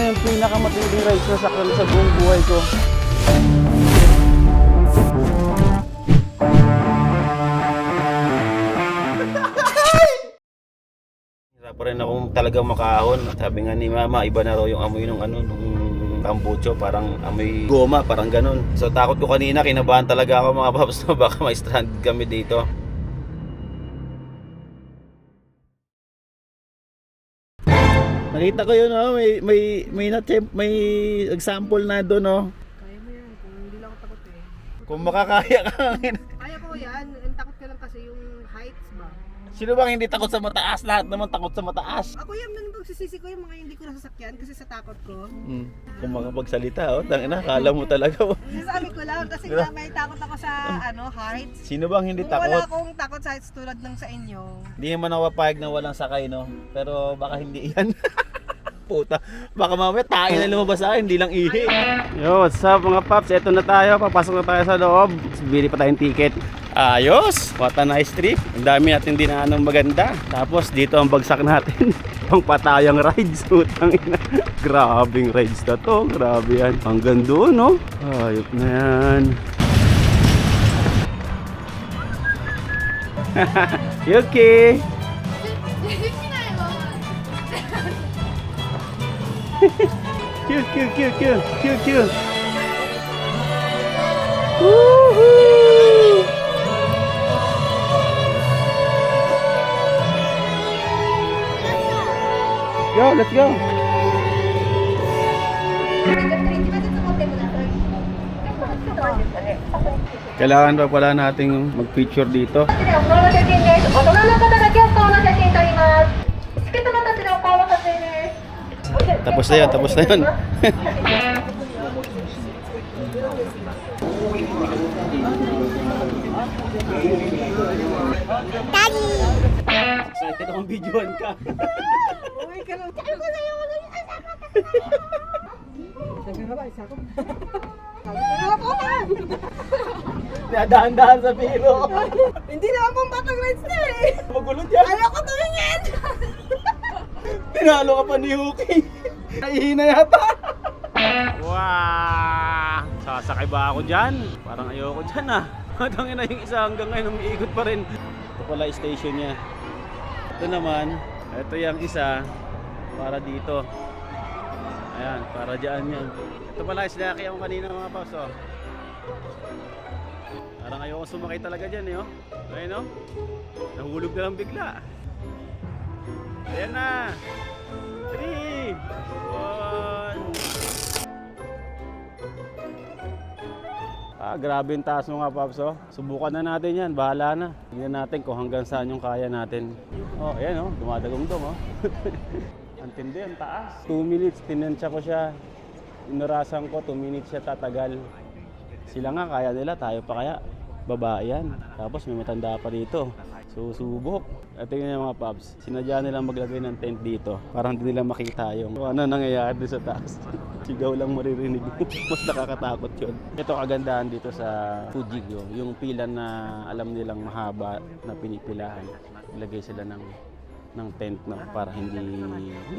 na yung pinakamatinding rides na sakyan sa buong buhay ko. Hirap pa rin akong talagang makaahon. Sabi nga ni mama, iba na raw yung amoy nung nung tambucho, parang amoy goma, parang ganun. So takot ko kanina, kinabahan talaga ako mga paps na baka ma-stranded kami dito. Nakita ko yun, oh, may example na doon, oh. Kaya mo yan, kung hindi lang ako takot eh. Kung makakaya ka. Kaya ko yan, ang takot ko lang kasi yung heights ba? Sino bang hindi takot sa mataas? Lahat naman takot sa mataas. Ako yan, nung pagsisisi ko yung mga hindi ko nasasakyan kasi sa takot ko. Kung makapagsalita, oh, tangina, kala mo talaga. Oh. Sasabi ko lang kasi nga may takot ako sa heights. Sino bang hindi Kung wala takot? akong takot sa heights tulad ng sa inyo. Hindi naman ako papayag na walang sakay, no? Pero baka hindi yan. Puta, baka mamaya tayo na lumabas sa akin, hindi lang ihi. Yo, what's up mga paps? Eto na tayo, papasok na tayo sa loob. Bili pa tayong ticket. Ayos! What a nice trip. Ang dami natin dinanong maganda. Tapos dito ang bagsak natin. Pang patayang rides. Utang ina. Grabing rides na to. Grabe yan. Hanggang doon, no? Ayop na yan. Yuki! Cute, cute, cute, cute, cute, cute. Woohoo! Yo, let's go. Kailangan pa pala nating mag-feature dito. Tapos na yun, tapos na yun. Daddy! Excited akong videoan ka. Uy, ganun. Sabi ko sa'yo, wala yung asama ka. Sabi ko ba, isa ko. Sabi ko na. Dahan-dahan sa biro. Hindi naman pong batang rides na eh. Magulot yan. Ayoko tumingin. Tinalo ka pa ni Yuki. Nahihina yata. Wow! Sasakay ba ako dyan? Parang ayoko dyan ah. Matangin na yung isa hanggang ngayon umiikot pa rin. Ito pala yung station niya. Ito naman, ito yung isa para dito. Ayan, para dyan yan. Ito pala yung sinakay ako kanina mga paps, oh. Parang ayoko sumakay talaga dyan eh, oh. Ayun, oh. Nahulog na lang bigla. Ayan na. 3, 1. Grabe yung taas mo nga, Paps, oh. Subukan na natin yan, bahala na. Tingnan natin kung hanggang saan yung kaya natin. Oh, ayan, oh, dumadagong-dong, oh. Ang tindi, ang taas. 2 minutes, tinensya ko siya. Inurasan ko, 2 minutes siya tatagal. Sila nga, kaya nila, tayo pa kaya. Babae yan. Tapos may matanda pa dito. Susubok. At tingnan yung mga Paps, sinadya nilang maglagay ng tent dito. Parang hindi nila makita yung kung ano nangyayari doon sa taas. Sigaw lang maririnig mo. Mas nakakatakot yun. Ito kagandahan dito sa Fujigyo. Yung pila na alam nilang mahaba na pinipilahan. Ilagay sila ng tent na para hindi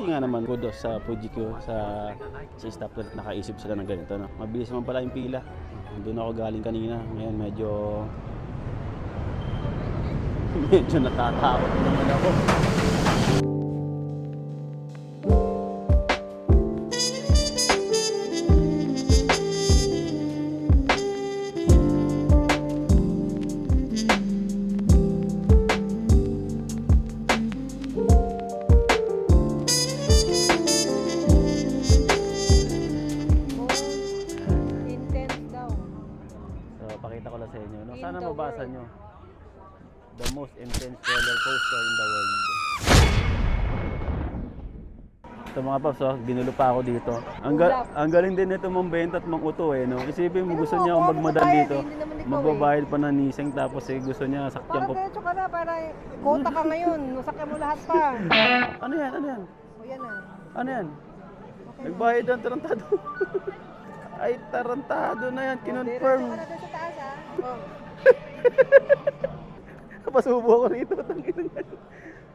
nga naman kudos sa Fujigyo sa staff na nakaisip sila ng ganito. No? Mabilis naman pala yung pila. Doon ako galing kanina. Ngayon medyo natatakot naman ako. Intense daw. So, pakita ko lang sa inyo. No? Sana mabasa nyo. The most intense roller coaster in the world. Ito mga Paps, oh, ginulo pa ako dito. Ang galing din nito Mang Benta at Mang Uto eh, no? Isipin mo gusto niya akong magmadal dito. Magbabayad pa ng nising tapos eh, gusto niya sakyan ko. Parang diretso ka na, para kota ka ngayon. Masakyan mo lahat pa. Ano yan? Ano yan? O yan na. Ano yan? Nagbayad ng tarantado. Ay, tarantado na yan. Kinonfirm. Diretso ka na doon sa taas ha. Oh. Pasubo ako rito.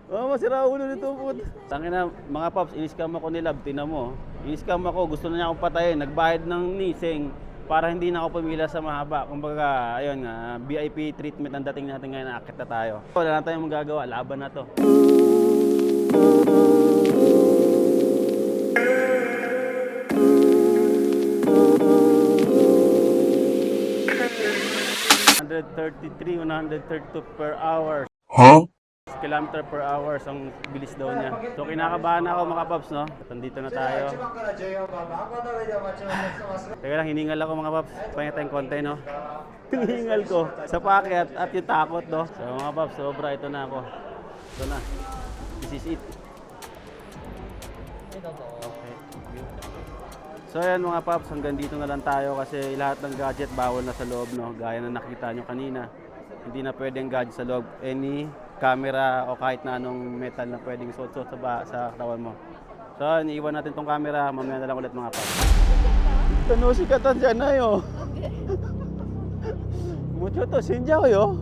Oh, masira ulo nito po. Tangin na, mga paps, in-scam ako ni Lab, tinan mo. In-scam ako, gusto na niya akong patayin. Nagbayad ng nising para hindi na ako pumila sa mahaba. Kumbaga, ayun nga, VIP treatment ang dating natin ngayon, naakit na tayo. Wala na tayong magagawa, laban na to. $132 per hour. Huh? Kilometer per hour ang bilis daw niya. So kinakabahan ako mga paps, no? Nandito na tayo. Teka lang, hiningal ako mga paps. Pahinga tayong konti, no? Yung hiningal ko sa packet at yung takot, no? So mga paps, sobra, ito na ako. Ito na. This is it. Okay. So ayan mga paps, hanggang dito na lang tayo kasi lahat ng gadget bawal na sa loob, no? Gaya na nakita nyo kanina. Hindi na pwedeng gadget sa loob. Any camera o kahit na anong metal na pwedeng suot-suot sa katawan mo. So, iniiwan natin tong camera. Mamaya na lang ulit mga paps. Tano si Katan dyan na yo. Mucho to, sinja ko yo.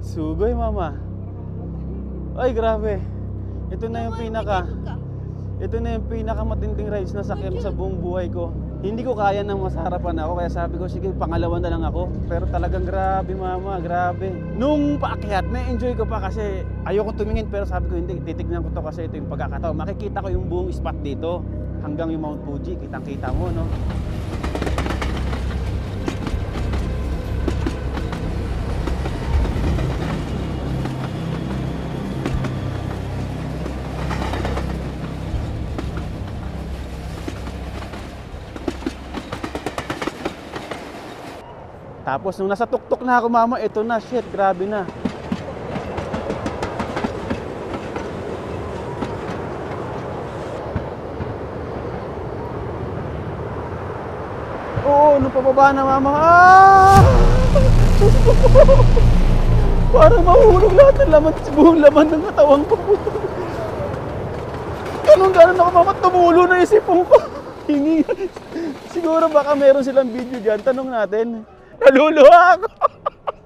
Sugoy mama. Ay, grabe. Ito na yung pinaka matinding rides na sakyan sa buong buhay ko. Hindi ko kaya nang masarapan ako, kaya sabi ko, sige, pangalawa na lang ako. Pero talagang grabe mama, grabe. Nung paakyat, na-enjoy ko pa kasi ayoko tumingin, pero sabi ko, hindi, titignan ko to kasi ito yung pagkakataon. Makikita ko yung buong spot dito, hanggang yung Mount Fuji, kitang-kita mo, no? Tapos nung nasa tuktok na ako mama, ito na, shit, grabe na. Oo, nung pababa na mama, parang mahulog lahat ng laman, buong laman ng katawan ko. Ganun ako mama, tumulo na isipon ko. Hingi. Siguro baka meron silang video dyan, tanong natin. Naluluha ako.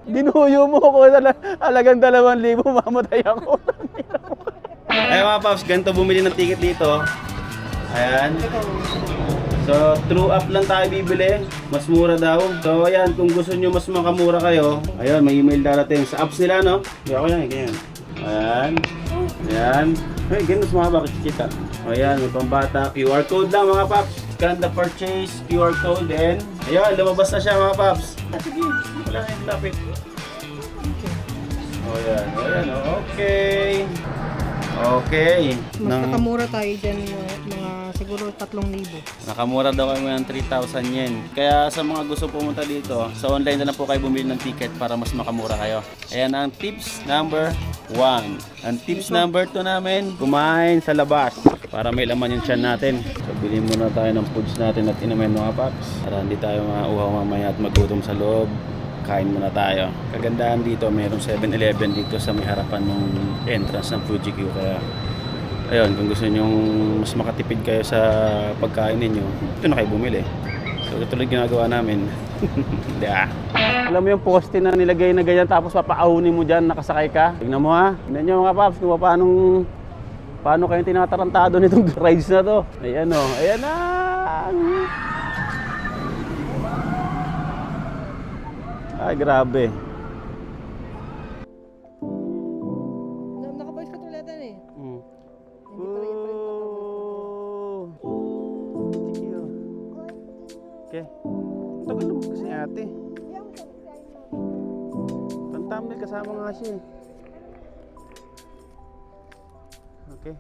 Ginuyo mo ko alagang 2,000, mamatay ako. Ay mga paps, ganito bumili ng ticket dito. Ayan. So, true up lang tayo bibili. Mas mura daw. So, ayan, kung gusto nyo mas makamura kayo, ayan, may email darating sa apps nila, no? Kaya ako yan, ganyan. Ayan. Ayan. Ay, ganyan, mas mahaba kasi kita. Ayan, may pambata. QR code lang mga paps. Scan the purchase, QR code, then ayun, lumabas na siya mga paps. Sige, wala na yung lapit. O yan, okay. Okay. Mas nakamura tayo dyan, mga siguro 3,000. Nakamura daw kayo ng 3,000 yen. Kaya sa mga gusto pumunta dito, sa online na lang po kayo bumili ng ticket para mas makamura kayo. Ayan ang tips number 1. Ang tips number 2 namin, kumain sa labas para may laman yung tiyan natin. So bilhin muna tayo ng foods natin at inumin mga paps para hindi tayo mauhaw mamaya at magutom sa loob. Kain muna tayo. Kagandahan dito, mayroong 7-Eleven dito sa may harapan ng entrance ng Fuji Q. Kaya, ayun, kung gusto nyo mas makatipid kayo sa pagkain ninyo, ito na kayo bumili. So, ito lang ginagawa namin. Alam mo yung poste na nilagay na ganyan tapos papaaunin mo dyan, nakasakay ka? Tignan mo ha. Tignan nyo mga paps kung paano kayong tinatarantado nitong rides na to. Ayan o. Ayan na. Ay, grabe. Naka-voice ka tulatan eh. Mm. Hindi pala yung Okay. Tagal naman kasi ate. Pang-thumbnail kasama nga siya eh. Okay.